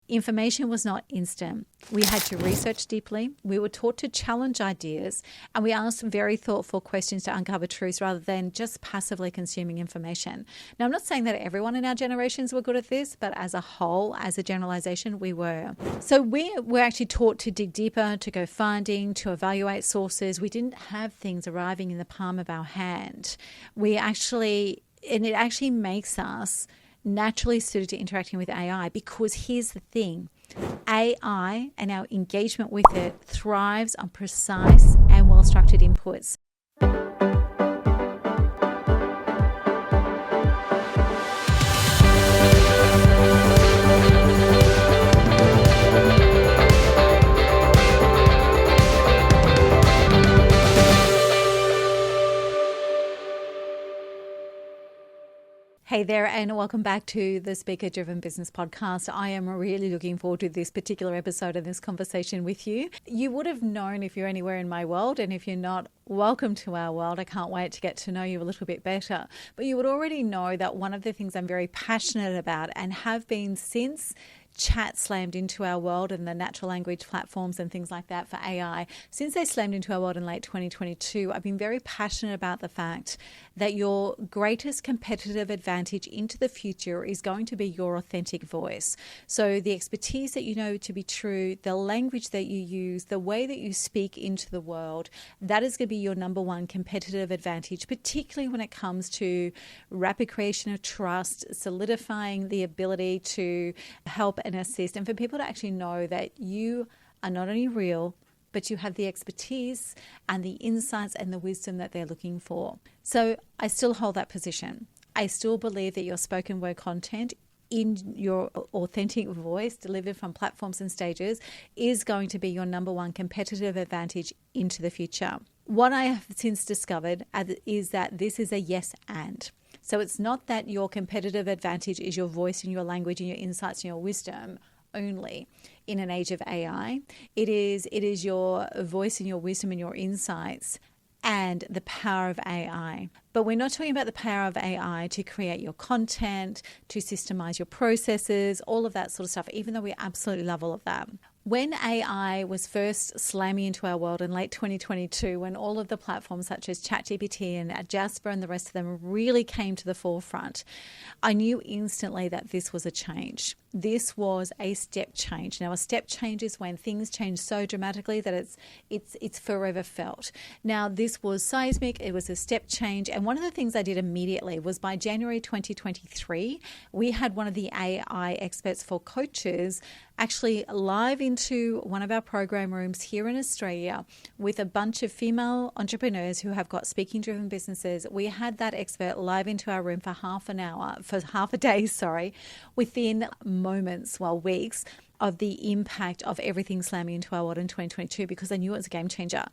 Information was not instant. We had to research deeply. We were taught to challenge ideas, and we asked very thoughtful questions to uncover truths rather than just passively consuming information. Now, I'm not saying that everyone in our generations were good at this, but as a whole, as a generalization, we were. So we were actually taught to dig deeper, to go finding, to evaluate sources. We didn't have things arriving in the palm of our hand. It actually makes us naturally suited to interacting with AI, because here's the thing: AI and our engagement with it thrives on precise and well-structured inputs. Hey there, and welcome back to the Speaker Driven Business Podcast. I am really looking forward to this particular episode and this conversation with you. You would have known if you're anywhere in my world, and if you're not, welcome to our world. I can't wait to get to know you a little bit better. But you would already know that one of the things I'm very passionate about, and have been since chat slammed into our world and the natural language platforms and things like that for AI, since they slammed into our world in late 2022, I've been very passionate about the fact that your greatest competitive advantage into the future is going to be your authentic voice. So the expertise that you know to be true, the language that you use, the way that you speak into the world, that is going to be your number one competitive advantage, particularly when it comes to rapid creation of trust, solidifying the ability to help and assist, and for people to actually know that you are not only real, but you have the expertise and the insights and the wisdom that they're looking for. So I still hold that position. I still believe that your spoken word content in your authentic voice delivered from platforms and stages is going to be your number one competitive advantage into the future. What I have since discovered is that this is a yes and. So it's not that your competitive advantage is your voice and your language and your insights and your wisdom only in an age of AI. It is your voice and your wisdom and your insights and the power of AI. But we're not talking about the power of AI to create your content, to systemize your processes, all of that sort of stuff, even though we absolutely love all of that. When AI was first slamming into our world in late 2022, when all of the platforms such as ChatGPT and Jasper and the rest of them really came to the forefront, I knew instantly that this was a change. This was a step change. Now, a step change is when things change so dramatically that it's forever felt. Now, this was seismic. It was a step change. And one of the things I did immediately was by January 2023, we had one of the AI experts for coaches actually live into one of our program rooms here in Australia with a bunch of female entrepreneurs who have got speaking driven businesses. We had that expert live into our room for half a day, within moments, weeks of the impact of everything slamming into our world in 2022, because I knew it was a game changer.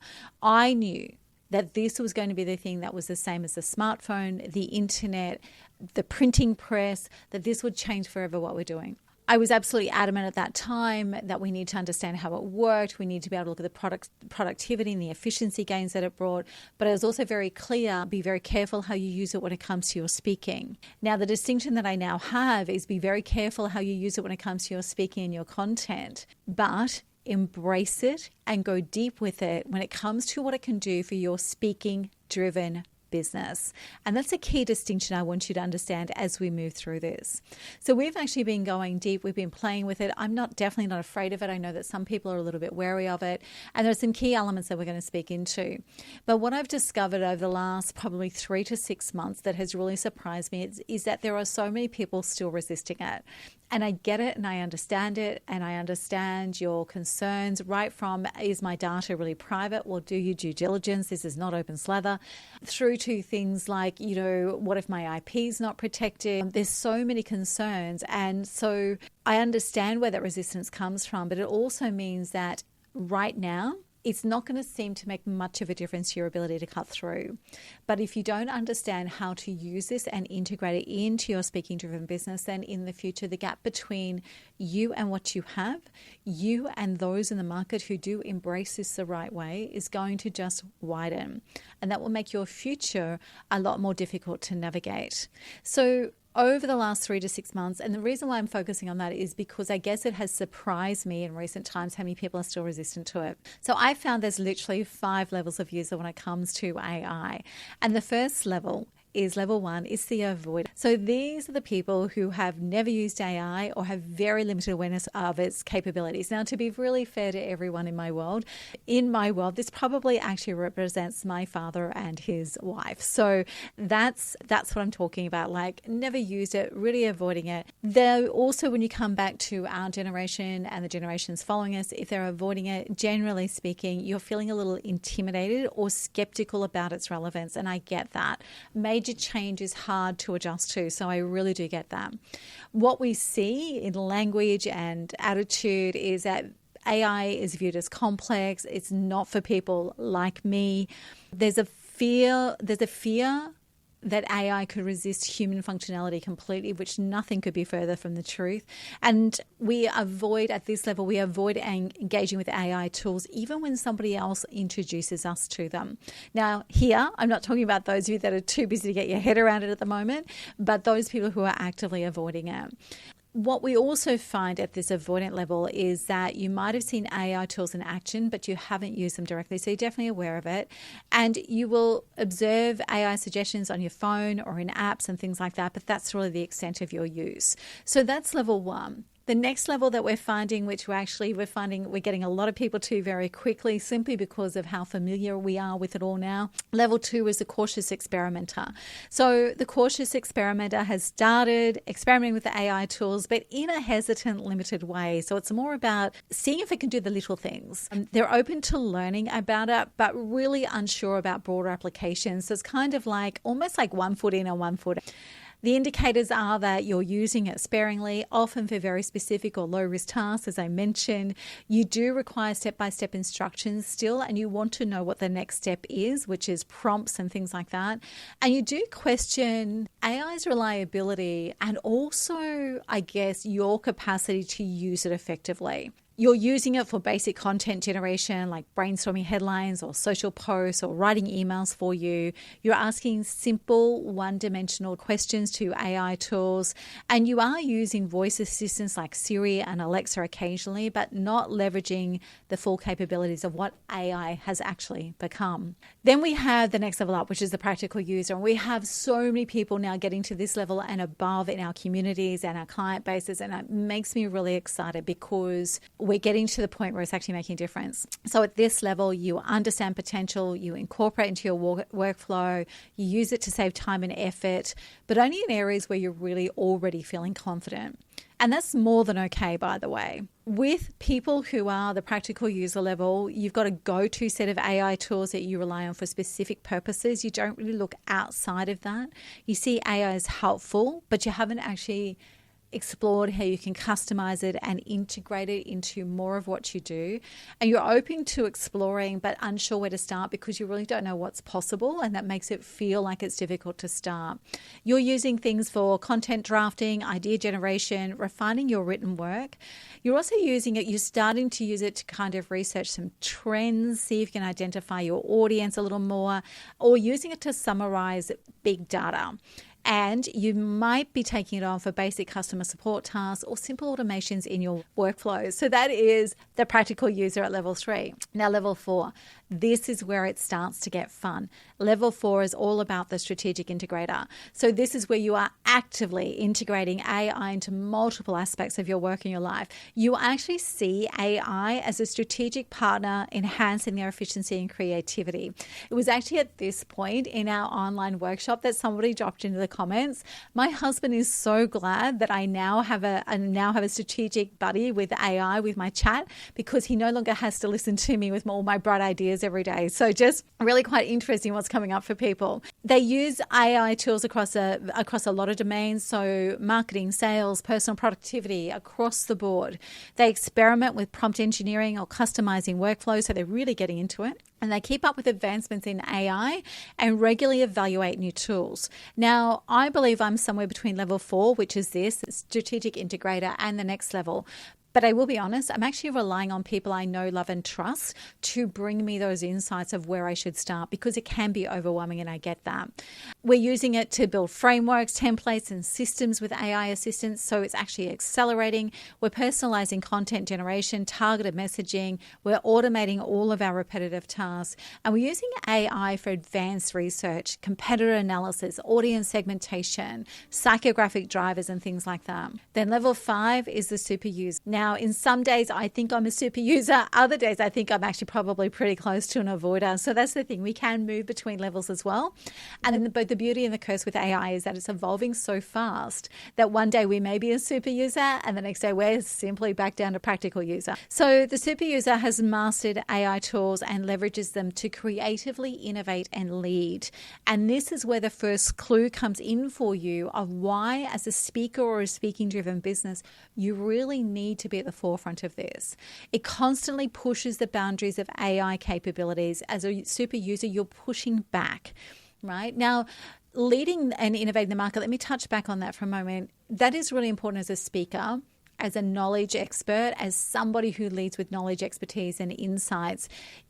I knew that this was going to be the thing that was the same as the smartphone, the internet, the printing press, that this would change forever what we're doing. I was absolutely adamant at that time that we need to understand how it worked. We need to be able to look at the productivity and the efficiency gains that it brought. But I was also very clear, be very careful how you use it when it comes to your speaking. Now, the distinction that I now have is be very careful how you use it when it comes to your speaking and your content, but embrace it and go deep with it when it comes to what it can do for your speaking-driven business. And that's a key distinction I want you to understand as we move through this. So we've actually been going deep. We've been playing with it. I'm definitely not afraid of it. I know that some people are a little bit wary of it. And there's some key elements that we're going to speak into. But what I've discovered over the last probably 3 to 6 months that has really surprised me is that there are so many people still resisting it. And I get it and I understand it, and I understand your concerns, right from, is my data really private? Well, do your due diligence. This is not open slather. Through to things like, what if my IP is not protected? There's so many concerns. And so I understand where that resistance comes from, but it also means that right now, it's not going to seem to make much of a difference to your ability to cut through. But if you don't understand how to use this and integrate it into your speaking-driven business, then in the future, the gap between you and what you have, you and those in the market who do embrace this the right way, is going to just widen. And that will make your future a lot more difficult to navigate. So over the last 3 to 6 months. And the reason why I'm focusing on that is because I guess it has surprised me in recent times how many people are still resistant to it. So I found there's literally 5 levels of user when it comes to AI. And the first level is level 1, is the avoid. So these are the people who have never used AI or have very limited awareness of its capabilities. Now, to be really fair to everyone in my world, this probably actually represents my father and his wife. So that's what I'm talking about, like never used it, really avoiding it. Though also when you come back to our generation and the generations following us, if they're avoiding it, generally speaking, you're feeling a little intimidated or skeptical about its relevance. And I get that. Major change is hard to adjust to, so I really do get that. What we see in language and attitude is that AI is viewed as complex. It's not for people like me. There's a fear that AI could resist human functionality completely, which nothing could be further from the truth. And at this level, we avoid engaging with AI tools, even when somebody else introduces us to them. Now, here, I'm not talking about those of you that are too busy to get your head around it at the moment, but those people who are actively avoiding it. What we also find at this avoidant level is that you might have seen AI tools in action, but you haven't used them directly. So you're definitely aware of it. And you will observe AI suggestions on your phone or in apps and things like that, but that's really the extent of your use. So that's level 1. The next level that we're finding, we're getting a lot of people to very quickly simply because of how familiar we are with it all now. Level 2 is the cautious experimenter. So the cautious experimenter has started experimenting with the AI tools, but in a hesitant, limited way. So it's more about seeing if it can do the little things. They're open to learning about it, but really unsure about broader applications. So it's kind of like almost like 1 foot in and 1 foot out. The indicators are that you're using it sparingly, often for very specific or low-risk tasks, as I mentioned. You do require step-by-step instructions still, and you want to know what the next step is, which is prompts and things like that. And you do question AI's reliability and also, I guess, your capacity to use it effectively. You're using it for basic content generation like brainstorming headlines or social posts or writing emails for you. You're asking simple one-dimensional questions to AI tools, and you are using voice assistants like Siri and Alexa occasionally, but not leveraging the full capabilities of what AI has actually become. Then we have the next level up, which is the practical user. And we have so many people now getting to this level and above in our communities and our client bases, and it makes me really excited because we're getting to the point where it's actually making a difference. So at this level, you understand potential, you incorporate into your workflow, you use it to save time and effort, but only in areas where you're really already feeling confident. And that's more than okay, by the way. With people who are the practical user level, you've got a go-to set of AI tools that you rely on for specific purposes. You don't really look outside of that. You see AI as helpful, but you haven't actually explored how you can customize it and integrate it into more of what you do. And you're open to exploring, but unsure where to start because you really don't know what's possible, and that makes it feel like it's difficult to start. You're using things for content drafting, idea generation, refining your written work. You're also using it, you're starting to use it to kind of research some trends, see if you can identify your audience a little more, or using it to summarize big data. And you might be taking it on for basic customer support tasks or simple automations in your workflows. So that is the practical user at level 3. Now, level 4, this is where it starts to get fun. Level 4 is all about the strategic integrator. So this is where you are actively integrating AI into multiple aspects of your work and your life. You actually see AI as a strategic partner enhancing their efficiency and creativity. It was actually at this point in our online workshop that somebody dropped into the comments, my husband is so glad that I now have a strategic buddy with AI with my chat, because he no longer has to listen to me with all my bright ideas every day. So just really quite interesting what's coming up for people. They use AI tools across a lot of domains, so marketing, sales, personal productivity, across the board. They experiment with prompt engineering or customizing workflows, so they're really getting into it. And they keep up with advancements in AI and regularly evaluate new tools. Now, I believe I'm somewhere between level 4, which is this strategic integrator, and the next level. But I will be honest, I'm actually relying on people I know, love, and trust to bring me those insights of where I should start, because it can be overwhelming, and I get that. We're using it to build frameworks, templates, and systems with AI assistance, so it's actually accelerating. We're personalizing content generation, targeted messaging. We're automating all of our repetitive tasks, and we're using AI for advanced research, competitor analysis, audience segmentation, psychographic drivers, and things like that. Then level 5 is the super user. Now, in some days, I think I'm a super user. Other days, I think I'm actually probably pretty close to an avoider. So that's the thing. We can move between levels as well. And then both the beauty and the curse with AI is that it's evolving so fast that one day we may be a super user and the next day we're simply back down to practical user. So the super user has mastered AI tools and leverages them to creatively innovate and lead. And this is where the first clue comes in for you of why, as a speaker or a speaking-driven business, you really need to be at the forefront of this. It constantly pushes the boundaries of AI capabilities. As a super user, you're pushing back, right? Now, leading and innovating the market, let me touch back on that for a moment. That is really important as a speaker, as a knowledge expert, as somebody who leads with knowledge, expertise, and insights,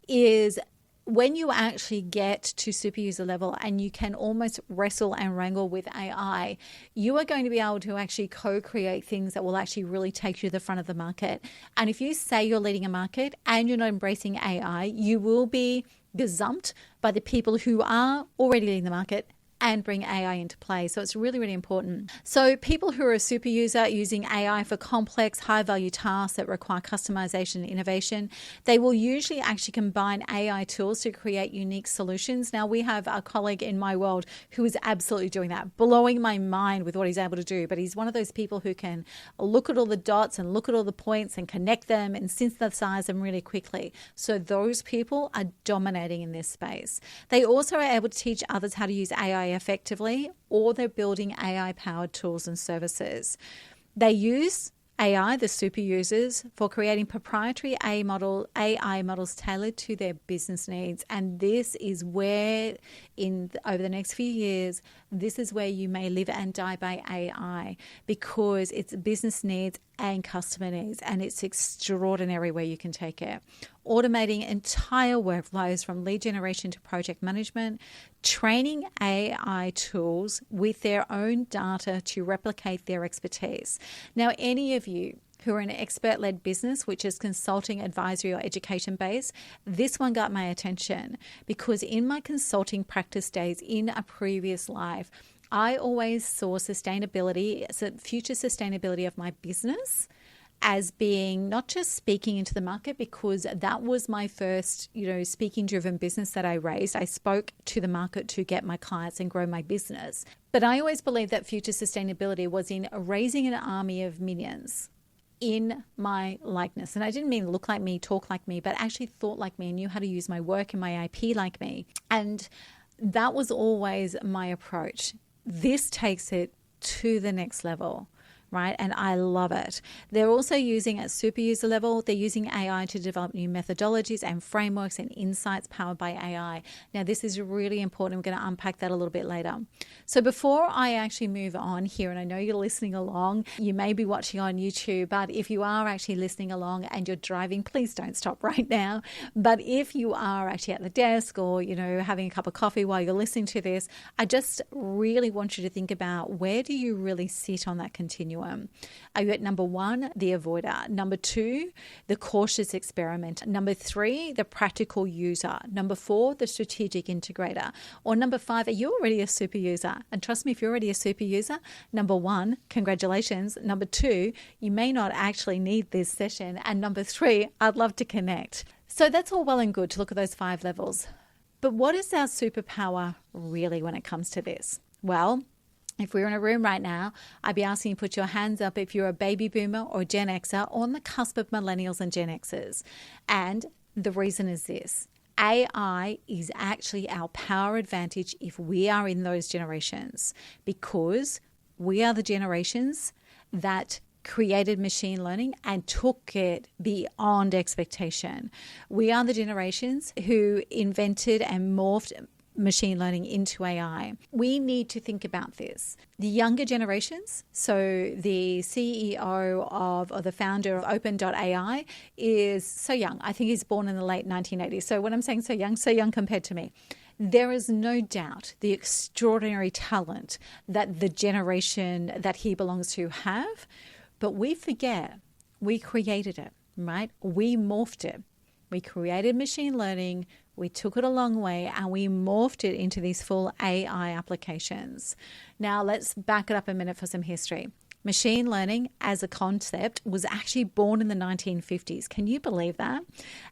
is when you actually get to super user level and you can almost wrestle and wrangle with AI, you are going to be able to actually co-create things that will actually really take you to the front of the market. And if you say you're leading a market and you're not embracing AI, you will be gazumped by the people who are already leading the market and bring AI into play. So it's really, really important. So people who are a super user using AI for complex, high-value tasks that require customization and innovation, they will usually actually combine AI tools to create unique solutions. Now, we have a colleague in my world who is absolutely doing that, blowing my mind with what he's able to do. But he's one of those people who can look at all the dots and look at all the points and connect them and synthesize them really quickly. So those people are dominating in this space. They also are able to teach others how to use AI effectively, or they're building AI-powered tools and services. They use AI, the super users, for creating proprietary AI models tailored to their business needs. And this is where, over the next few years, this is where you may live and die by AI, because it's business needs and customer needs, and it's extraordinary where you can take it. Automating entire workflows from lead generation to project management, training AI tools with their own data to replicate their expertise. Now, any of you who are in an expert-led business, which is consulting, advisory, or education-based, this one got my attention, because in my consulting practice days in a previous life, I always saw sustainability, so future sustainability of my business, as being not just speaking into the market, because that was my first, speaking driven business that I raised. I spoke to the market to get my clients and grow my business. But I always believed that future sustainability was in raising an army of minions in my likeness. And I didn't mean look like me, talk like me, but actually thought like me and knew how to use my work and my IP like me. And that was always my approach. This takes it to the next level, right? And I love it. They're also using at super user level, they're using AI to develop new methodologies and frameworks and insights powered by AI. Now, this is really important. We're going to unpack that a little bit later. So before I actually move on here, and I know you're listening along, you may be watching on YouTube, but if you are actually listening along and you're driving, please don't stop right now. But if you are actually at the desk or, having a cup of coffee while you're listening to this, I just really want you to think about, where do you really sit on that continuum? Are you at number 1, the avoider? Number 2, the cautious experiment. Number 3, the practical user. Number 4, the strategic integrator. Or number 5, are you already a super user? And trust me, if you're already a super user, number 1, congratulations. Number 2, you may not actually need this session. And number 3, I'd love to connect. So that's all well and good to look at those 5 levels. But what is our superpower really when it comes to this? Well, if we were in a room right now, I'd be asking you to put your hands up if you're a baby boomer or Gen Xer, or on the cusp of millennials and Gen Xers. And the reason is this: AI is actually our power advantage if we are in those generations, because we are the generations that created machine learning and took it beyond expectation. We are the generations who invented and morphed machine learning into AI. We need to think about this. The younger generations, so the CEO of, or the founder of Open.ai is so young. I think he's born in the late 1980s. So when I'm saying so young compared to me, there is no doubt the extraordinary talent that the generation that he belongs to have, but we forget we created it, right? We morphed it. We created machine learning, we took it a long way, and we morphed it into these full AI applications. Now, let's back it up a minute for some history. Machine learning as a concept was actually born in the 1950s. Can you believe that?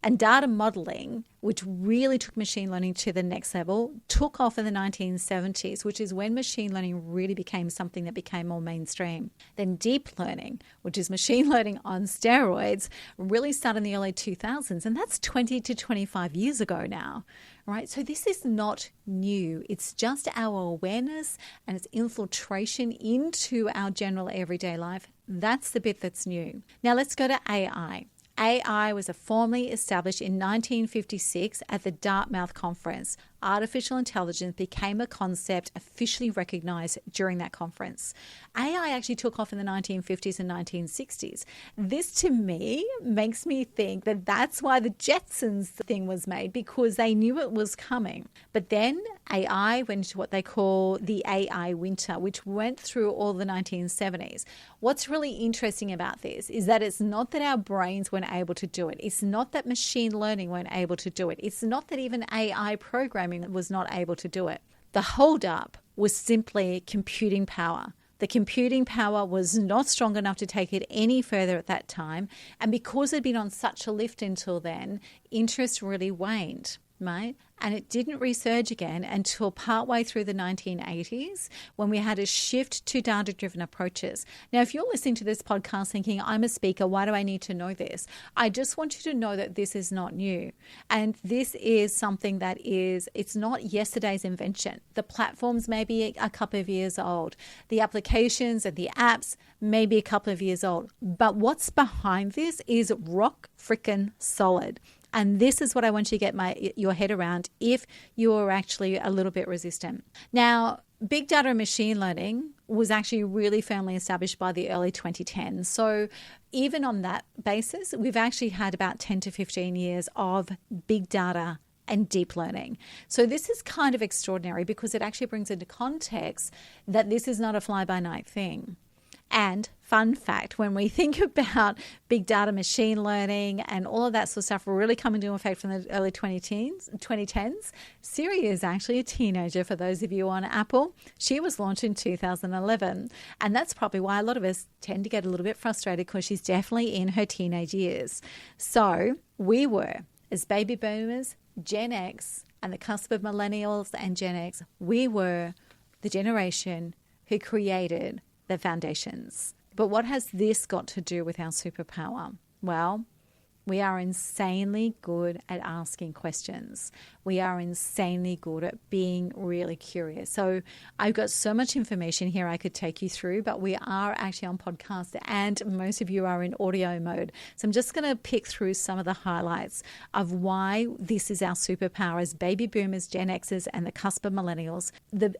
And data modeling, which really took machine learning to the next level, took off in the 1970s, which is when machine learning really became something that became more mainstream. Then deep learning, which is machine learning on steroids, really started in the early 2000s, and that's 20 to 25 years ago now. Right? So this is not new. It's just our awareness and its infiltration into our general everyday life. That's the bit that's new. Now let's go to AI. AI was formally established in 1956 at the Dartmouth Conference. Artificial intelligence became a concept officially recognized during that conference. AI actually took off in the 1950s and 1960s. This, to me, makes me think that that's why the Jetsons thing was made, because they knew it was coming. But then AI went into what they call the AI winter, which went through all the 1970s. What's really interesting about this is that it's not that our brains weren't able to do it. It's not that machine learning weren't able to do it. It's not that even AI programming was not able to do it. The holdup was simply computing power. The computing power was not strong enough to take it any further at that time. And because it had been on such a lift until then, interest really waned, right? And it didn't resurge again until partway through the 1980s, when we had a shift to data-driven approaches. Now, if you're listening to this podcast thinking, I'm a speaker, why do I need to know this? I just want you to know that this is not new. And this is something that it's not yesterday's invention. The platforms may be a couple of years old. The applications and the apps may be a couple of years old. But what's behind this is rock frickin' solid. And this is what I want you to get your head around if you are actually a little bit resistant. Now, big data and machine learning was actually really firmly established by the early 2010s. So even on that basis, we've actually had about 10 to 15 years of big data and deep learning. So this is kind of extraordinary because it actually brings into context that this is not a fly-by-night thing. And fun fact, when we think about big data, machine learning, and all of that sort of stuff really coming into effect from the early 2010s, Siri is actually a teenager, for those of you on Apple. She was launched in 2011. And that's probably why a lot of us tend to get a little bit frustrated, because she's definitely in her teenage years. So we were, as baby boomers, Gen X, and the cusp of millennials and Gen X, we were the generation who created the foundations. But what has this got to do with our superpower? Well, we are insanely good at asking questions. We are insanely good at being really curious. So I've got so much information here I could take you through, but we are actually on podcast and most of you are in audio mode. So I'm just going to pick through some of the highlights of why this is our superpower as baby boomers, Gen Xers, and the cusp of millennials.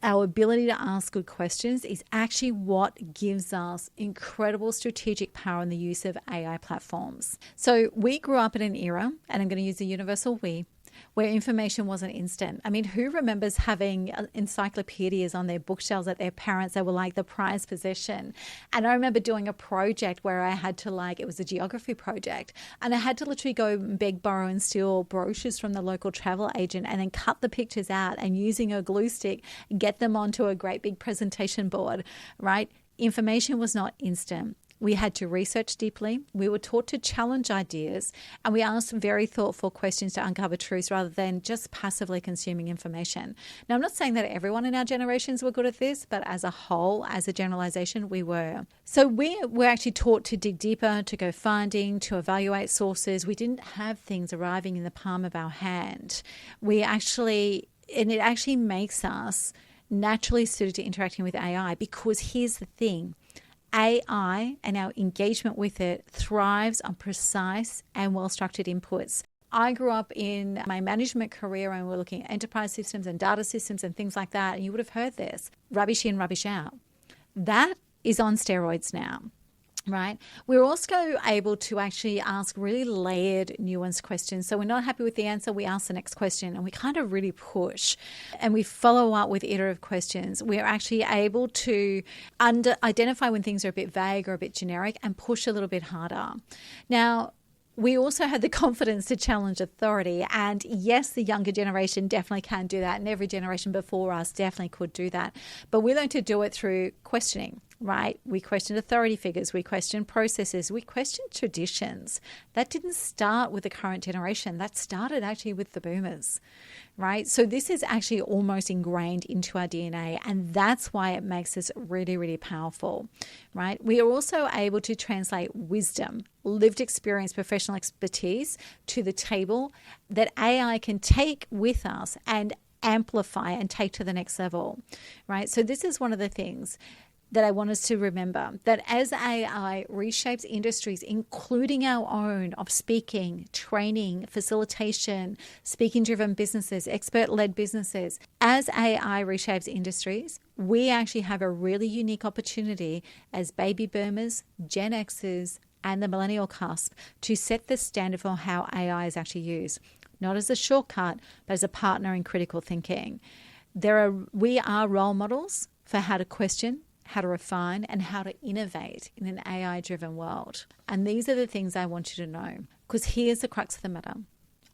Our ability to ask good questions is actually what gives us incredible strategic power in the use of AI platforms. So we grew up in an era, and I'm going to use the universal we, where information wasn't instant. I mean, who remembers having encyclopedias on their bookshelves at their parents that were like the prized possession? And I remember doing a project where I had to it was a geography project, and I had to literally go beg, borrow, and steal brochures from the local travel agent and then cut the pictures out and using a glue stick, get them onto a great big presentation board, right? Information was not instant. We had to research deeply. We were taught to challenge ideas, and we asked very thoughtful questions to uncover truths rather than just passively consuming information. Now, I'm not saying that everyone in our generations were good at this, but as a whole, as a generalization, we were. So we were actually taught to dig deeper, to go finding, to evaluate sources. We didn't have things arriving in the palm of our hand. It actually makes us naturally suited to interacting with AI, because here's the thing. AI and our engagement with it thrives on precise and well-structured inputs. I grew up in my management career and we're looking at enterprise systems and data systems and things like that. And you would have heard this, rubbish in, rubbish out. That is on steroids now. Right. We're also able to actually ask really layered, nuanced questions. So we're not happy with the answer, we ask the next question and we kind of really push and we follow up with iterative questions. We're actually able to identify when things are a bit vague or a bit generic and push a little bit harder. Now, we also had the confidence to challenge authority. And yes, the younger generation definitely can do that. And every generation before us definitely could do that. But we learned to do it through questioning, right? We questioned authority figures. We questioned processes. We questioned traditions. That didn't start with the current generation. That started actually with the boomers, right? So this is actually almost ingrained into our DNA. And that's why it makes us really, really powerful, right? We are also able to translate wisdom, lived experience, professional expertise to the table that AI can take with us and amplify and take to the next level, right? So this is one of the things that I want us to remember, that as AI reshapes industries, including our own, of speaking, training, facilitation, speaking-driven businesses, expert-led businesses, as AI reshapes industries, we actually have a really unique opportunity as baby boomers, Gen Xers, and the millennial cusp to set the standard for how AI is actually used, not as a shortcut, but as a partner in critical thinking. We are role models for how to question, how to refine, and how to innovate in an AI-driven world. And these are the things I want you to know, because here's the crux of the matter.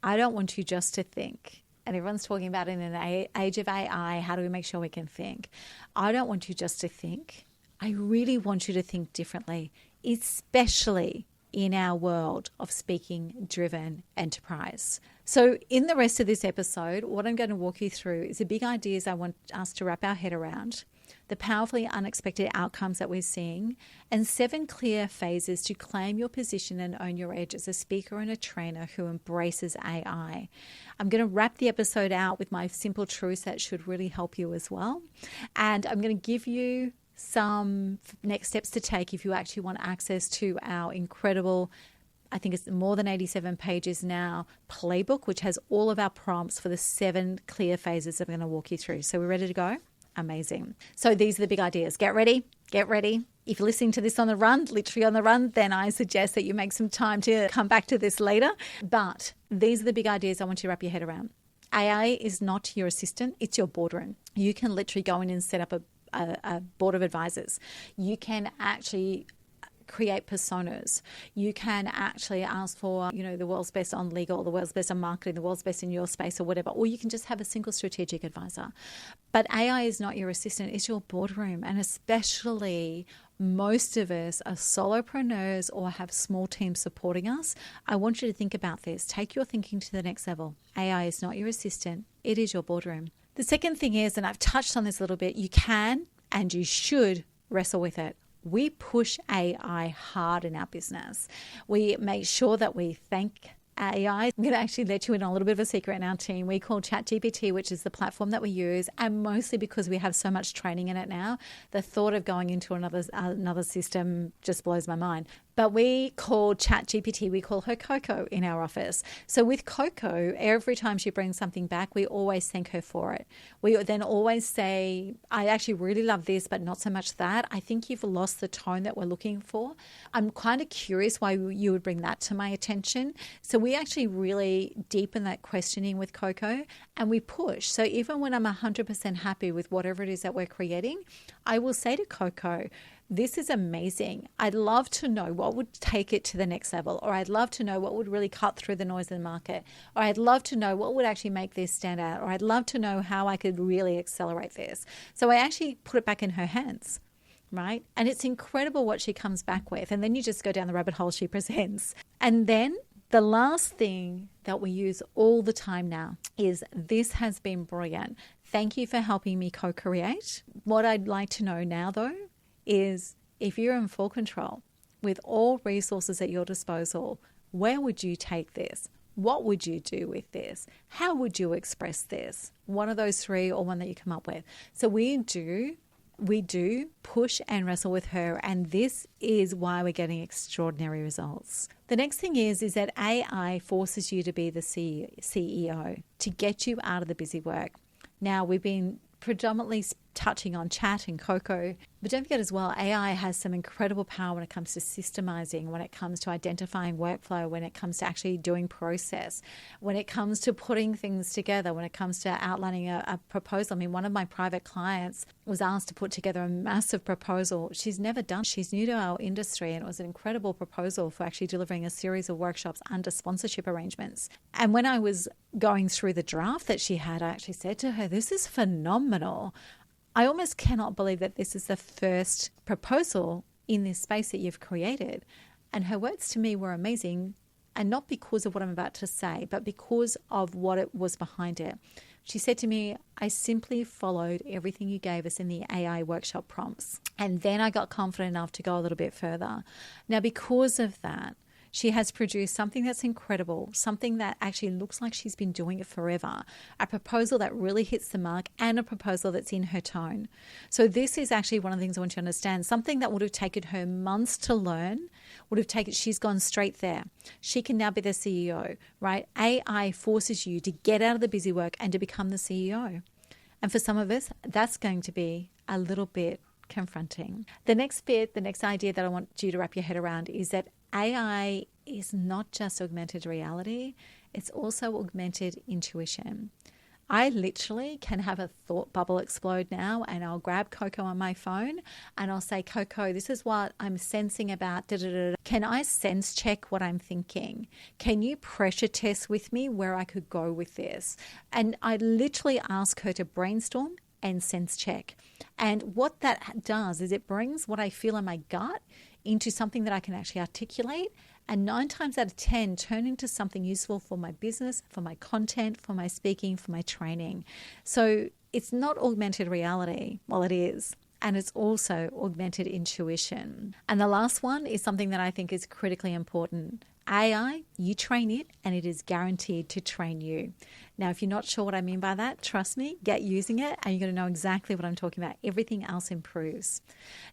I don't want you just to think. And everyone's talking about in an age of AI, how do we make sure we can think? I don't want you just to think. I really want you to think differently, especially in our world of speaking-driven enterprise. So in the rest of this episode, what I'm going to walk you through is the big ideas I want us to wrap our head around, the powerfully unexpected outcomes that we're seeing, and 7 clear phases to claim your position and own your edge as a speaker and a trainer who embraces AI. I'm going to wrap the episode out with my simple truths that should really help you as well. And I'm going to give you some next steps to take if you actually want access to our incredible, I think it's more than 87 pages now, playbook, which has all of our prompts for the 7 clear phases that I'm going to walk you through. So we're ready to go? Amazing. So these are the big ideas. Get ready. Get ready. If you're listening to this on the run, literally on the run, then I suggest that you make some time to come back to this later. But these are the big ideas I want you to wrap your head around. AI is not your assistant. It's your boardroom. You can literally go in and set up a board of advisors. You can actually create personas. You can actually ask for, the world's best on legal, the world's best on marketing, the world's best in your space or whatever, or you can just have a single strategic advisor. But AI is not your assistant, it's your boardroom. And especially most of us are solopreneurs or have small teams supporting us. I want you to think about this. Take your thinking to the next level. AI is not your assistant, it is your boardroom. The second thing is, and I've touched on this a little bit, you can and you should wrestle with it. We push AI hard in our business. We make sure that we thank AI. I'm going to actually let you in on a little bit of a secret in our team. We call ChatGPT, which is the platform that we use, and mostly because we have so much training in it now, the thought of going into another system just blows my mind. But we call ChatGPT, we call her Coco in our office. So with Coco, every time she brings something back, we always thank her for it. We then always say, I actually really love this, but not so much that. I think you've lost the tone that we're looking for. I'm kind of curious why you would bring that to my attention. So we actually really deepen that questioning with Coco and we push. So even when I'm 100% happy with whatever it is that we're creating, I will say to Coco, this is amazing. I'd love to know what would take it to the next level, or I'd love to know what would really cut through the noise in the market, or I'd love to know what would actually make this stand out, or I'd love to know how I could really accelerate this. So I actually put it back in her hands, right? And it's incredible what she comes back with. And then you just go down the rabbit hole she presents. And then the last thing that we use all the time now is, this has been brilliant. Thank you for helping me co-create. What I'd like to know now, though, is if you're in full control with all resources at your disposal, where would you take this? What would you do with this? How would you express this? One of those 3 or one that you come up with. So we do we do push and wrestle with her, and this is why we're getting extraordinary results. The next thing is that AI forces you to be the CEO, to get you out of the busy work. Now, we've been predominantly touching on chat and Coco, but don't forget as well, AI has some incredible power when it comes to systemizing, when it comes to identifying workflow, when it comes to actually doing process, when it comes to putting things together, when it comes to outlining a proposal. I mean, one of my private clients was asked to put together a massive proposal. She's never done. She's new to our industry, and it was an incredible proposal for actually delivering a series of workshops under sponsorship arrangements. And when I was going through the draft that she had, I actually said to her, "This is phenomenal. I almost cannot believe that this is the first proposal in this space that you've created." And her words to me were amazing, and not because of what I'm about to say, but because of what it was behind it. She said to me, "I simply followed everything you gave us in the AI workshop prompts. And then I got confident enough to go a little bit further." Now, because of that, she has produced something that's incredible, something that actually looks like she's been doing it forever, a proposal that really hits the mark, and a proposal that's in her tone. So this is actually one of the things I want you to understand. Something that would have taken her months to learn, she's gone straight there. She can now be the CEO, right? AI forces you to get out of the busy work and to become the CEO. And for some of us, that's going to be a little bit confronting. The next idea that I want you to wrap your head around is that AI is not just augmented reality, it's also augmented intuition. I literally can have a thought bubble explode now, and I'll grab Coco on my phone and I'll say, "Coco, this is what I'm sensing about da-da-da-da. Can I sense check what I'm thinking? Can you pressure test with me where I could go with this?" And I literally ask her to brainstorm and sense check. And what that does is it brings what I feel in my gut into something that I can actually articulate, and 9 times out of 10 turn into something useful for my business, for my content, for my speaking, for my training. So it's not augmented reality. Well, it is. And it's also augmented intuition. And the last one is something that I think is critically important. AI, you train it, and it is guaranteed to train you. Now, if you're not sure what I mean by that, trust me, get using it, and you're going to know exactly what I'm talking about. Everything else improves.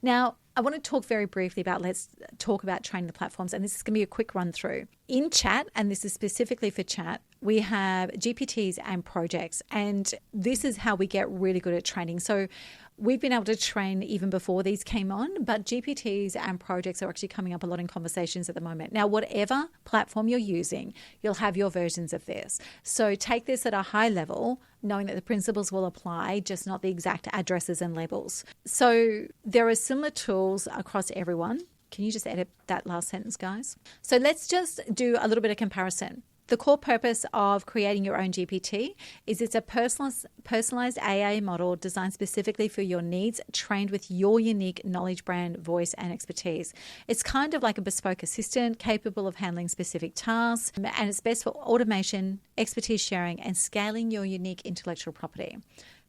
Now, I want to talk very briefly let's talk about training the platforms, and this is going to be a quick run through. In chat, and this is specifically for chat, we have GPTs and projects, and this is how we get really good at training. So we've been able to train even before these came on, but GPTs and projects are actually coming up a lot in conversations at the moment. Now, whatever platform you're using, you'll have your versions of this. So take this at a high level, knowing that the principles will apply, just not the exact addresses and labels. So there are similar tools across everyone. Can you just edit that last sentence, guys? So let's just do a little bit of comparison. The core purpose of creating your own GPT is it's a personalized AI model designed specifically for your needs, trained with your unique knowledge, brand, voice, and expertise. It's kind of like a bespoke assistant capable of handling specific tasks, and it's best for automation, expertise sharing, and scaling your unique intellectual property.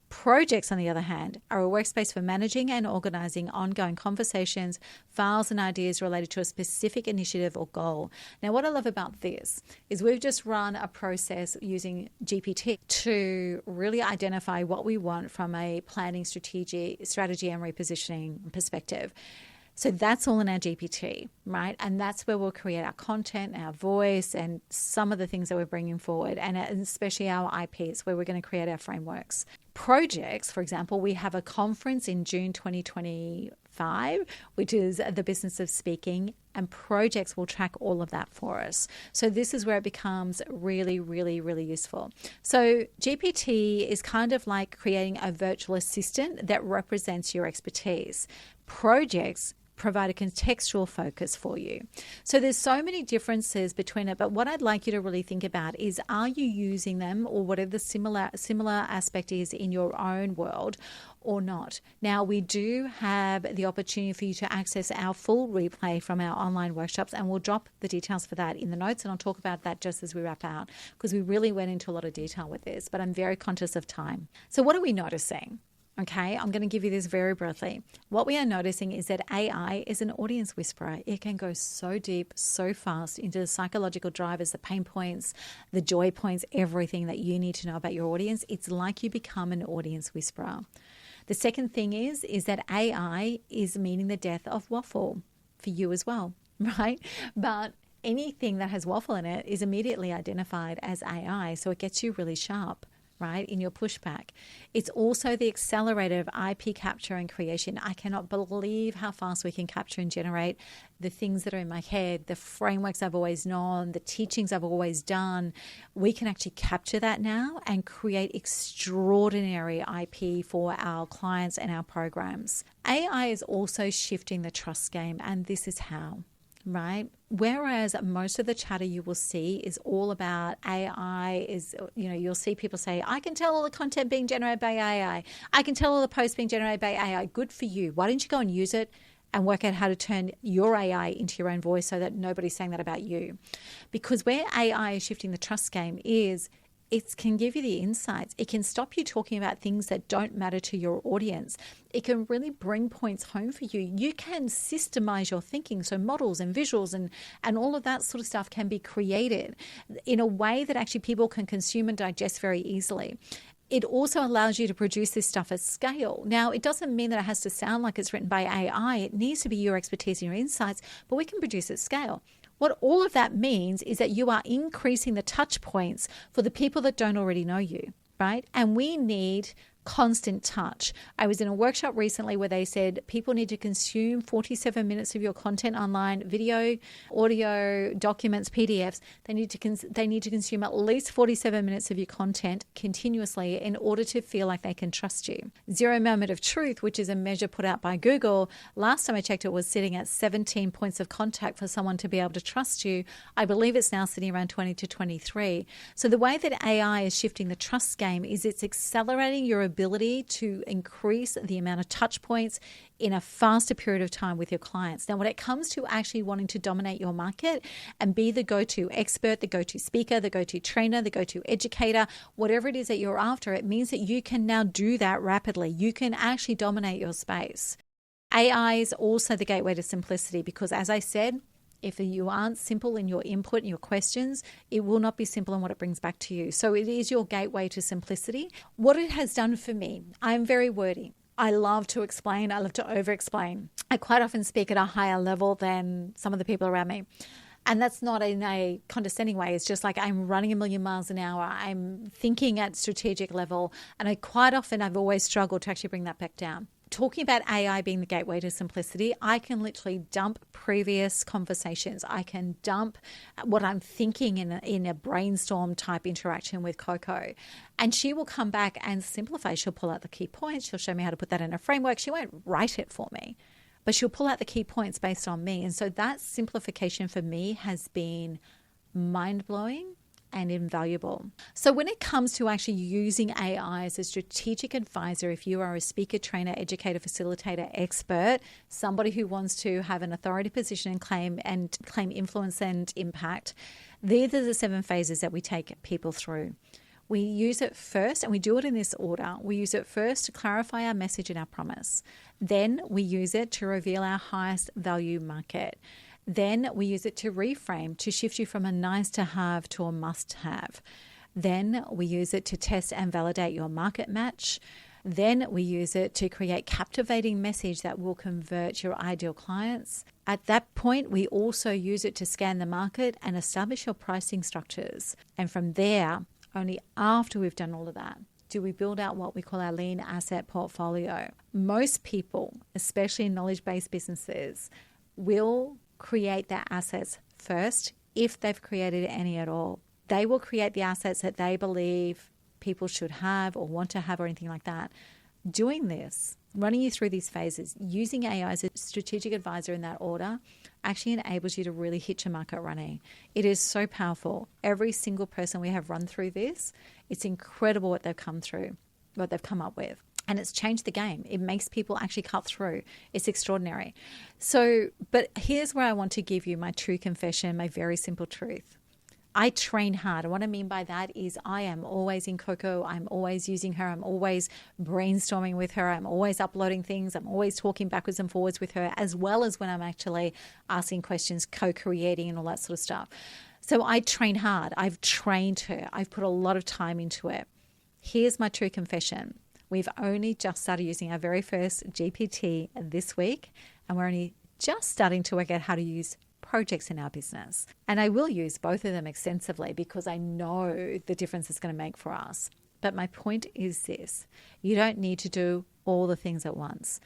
Projects, on the other hand, are a workspace for managing and organizing ongoing conversations, files, and ideas related to a specific initiative or goal. Now, what I love about this is we've just run a process using GPT to really identify what we want from a planning strategy and repositioning perspective. So that's all in our GPT, right? And that's where we'll create our content, our voice, and some of the things that we're bringing forward, and especially our IPs, where we're going to create our frameworks. Projects, for example, we have a conference in June 2025, which is the business of speaking, and projects will track all of that for us. So this is where it becomes really, really, really useful. So GPT is kind of like creating a virtual assistant that represents your expertise. Projects provide a contextual focus for you. So there's so many differences between it, but what I'd like you to really think about is, are you using them, or whatever the similar aspect is in your own world, or not? Now, we do have the opportunity for you to access our full replay from our online workshops, and we'll drop the details for that in the notes, and I'll talk about that just as we wrap out, because we really went into a lot of detail with this, but I'm very conscious of time. So what are we noticing? Okay, I'm going to give you this very briefly. What we are noticing is that AI is an audience whisperer. It can go so deep, so fast into the psychological drivers, the pain points, the joy points, everything that you need to know about your audience. It's like you become an audience whisperer. The second thing is that AI is meaning the death of waffle for you as well, right? But anything that has waffle in it is immediately identified as AI. So it gets you really sharp, right, in your pushback. It's also the accelerator of IP capture and creation. I cannot believe how fast we can capture and generate the things that are in my head, the frameworks I've always known, the teachings I've always done. We can actually capture that now and create extraordinary IP for our clients and our programs. AI is also shifting the trust game, and this is how. Right? Whereas most of the chatter you will see is all about AI is, you'll see people say, I can tell all the content being generated by AI. I can tell all the posts being generated by AI. Good for you. Why don't you go and use it and work out how to turn your AI into your own voice so that nobody's saying that about you? Because where AI is shifting the trust game is it can give you the insights. It can stop you talking about things that don't matter to your audience. It can really bring points home for you. You can systemize your thinking. So models and visuals and all of that sort of stuff can be created in a way that actually people can consume and digest very easily. It also allows you to produce this stuff at scale. Now, it doesn't mean that it has to sound like it's written by AI. It needs to be your expertise and your insights, but we can produce at scale. What all of that means is that you are increasing the touch points for the people that don't already know you, right? And we need constant touch. I was in a workshop recently where they said people need to consume 47 minutes of your content online, video, audio, documents, PDFs. They need to consume at least 47 minutes of your content continuously in order to feel like they can trust you. Zero moment of truth, which is a measure put out by Google, last time I checked it was sitting at 17 points of contact for someone to be able to trust you. I believe it's now sitting around 20 to 23. So the way that AI is shifting the trust game is it's accelerating your ability to increase the amount of touch points in a faster period of time with your clients. Now, when it comes to actually wanting to dominate your market and be the go-to expert, the go-to speaker, the go-to trainer, the go-to educator, whatever it is that you're after, it means that you can now do that rapidly. You can actually dominate your space. AI is also the gateway to simplicity because, as I said, if you aren't simple in your input and your questions, it will not be simple in what it brings back to you. So it is your gateway to simplicity. What it has done for me, I'm very wordy. I love to explain. I love to over-explain. I quite often speak at a higher level than some of the people around me. And that's not in a condescending way. It's just like I'm running a million miles an hour. I'm thinking at strategic level. And I've always struggled to actually bring that back down. Talking about AI being the gateway to simplicity, I can literally dump previous conversations. I can dump what I'm thinking in a brainstorm type interaction with Coco. And she will come back and simplify. She'll pull out the key points. She'll show me how to put that in a framework. She won't write it for me, but she'll pull out the key points based on me. And so that simplification for me has been mind-blowing and invaluable. So when it comes to actually using AI as a strategic advisor, if you are a speaker, trainer, educator, facilitator, expert, somebody who wants to have an authority position and claim influence and impact, these are the 7 phases that we take people through. We use it first, and we do it in this order. We use it first to clarify our message and our promise. Then we use it to reveal our highest value market. Then we use it to reframe, to shift you from a nice to have to a must have. Then we use it to test and validate your market match. Then we use it to create captivating message that will convert your ideal clients. At that point, we also use it to scan the market and establish your pricing structures. And from there, only after we've done all of that, do we build out what we call our lean asset portfolio. Most people, especially in knowledge-based businesses, will create their assets first if they've created any at all. They will create the assets that they believe people should have or want to have or anything like that. Doing this, running you through these phases, using AI as a strategic advisor in that order actually enables you to really hit your market running. It is so powerful. Every single person we have run through this, it's incredible what they've come through, what they've come up with. And it's changed the game. It makes people actually cut through. It's extraordinary. So, but here's where I want to give you my true confession, my very simple truth. I train hard. And what I mean by that is I am always in Coco. I'm always using her. I'm always brainstorming with her. I'm always uploading things. I'm always talking backwards and forwards with her, as well as when I'm actually asking questions, co-creating and all that sort of stuff. So I train hard. I've trained her. I've put a lot of time into it. Here's my true confession. We've only just started using our very first GPT this week, and we're only just starting to work out how to use projects in our business. And I will use both of them extensively because I know the difference it's going to make for us. But my point is this: you don't need to do all the things at once.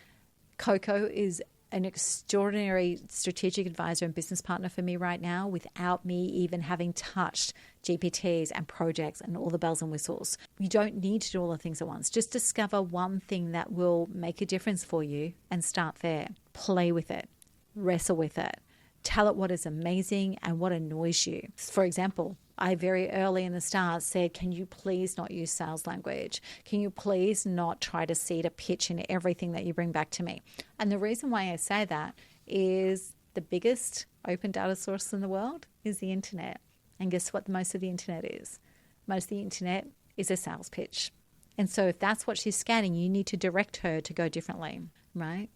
Coco is an extraordinary strategic advisor and business partner for me right now without me even having touched GPTs and projects and all the bells and whistles. You don't need to do all the things at once. Just discover one thing that will make a difference for you and start there. Play with it. Wrestle with it. Tell it what is amazing and what annoys you. For example, I very early in the start said, can you please not use sales language? Can you please not try to seed a pitch in everything that you bring back to me? And the reason why I say that is the biggest open data source in the world is the internet. And guess what most of the internet is? Most of the internet is a sales pitch. And so if that's what she's scanning, you need to direct her to go differently, right?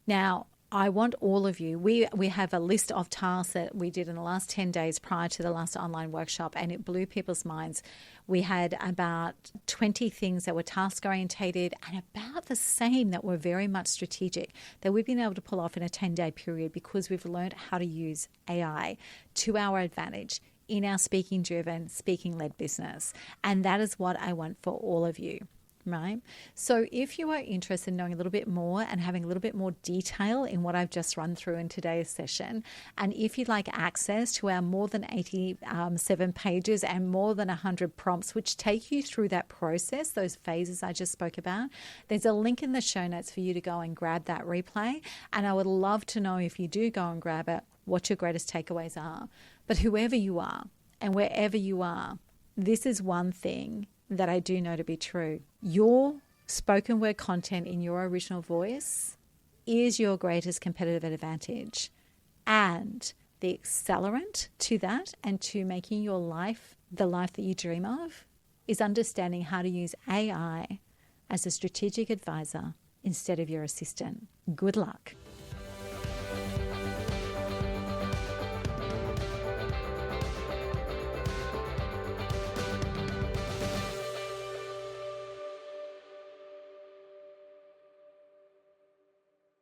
Now, I want all of you, we have a list of tasks that we did in the last 10 days prior to the last online workshop, and it blew people's minds. We had about 20 things that were task orientated and about the same that were very much strategic that we've been able to pull off in a 10-day period because we've learned how to use AI to our advantage in our speaking-driven, speaking-led business. And that is what I want for all of you. Right? So if you are interested in knowing a little bit more and having a little bit more detail in what I've just run through in today's session, and if you'd like access to our more than 87 pages and more than 100 prompts, which take you through that process, those phases I just spoke about, there's a link in the show notes for you to go and grab that replay. And I would love to know, if you do go and grab it, what your greatest takeaways are. But whoever you are and wherever you are, this is one thing that I do know to be true. Your spoken word content in your original voice is your greatest competitive advantage. And the accelerant to that and to making your life the life that you dream of is understanding how to use AI as a strategic advisor instead of your assistant. Good luck.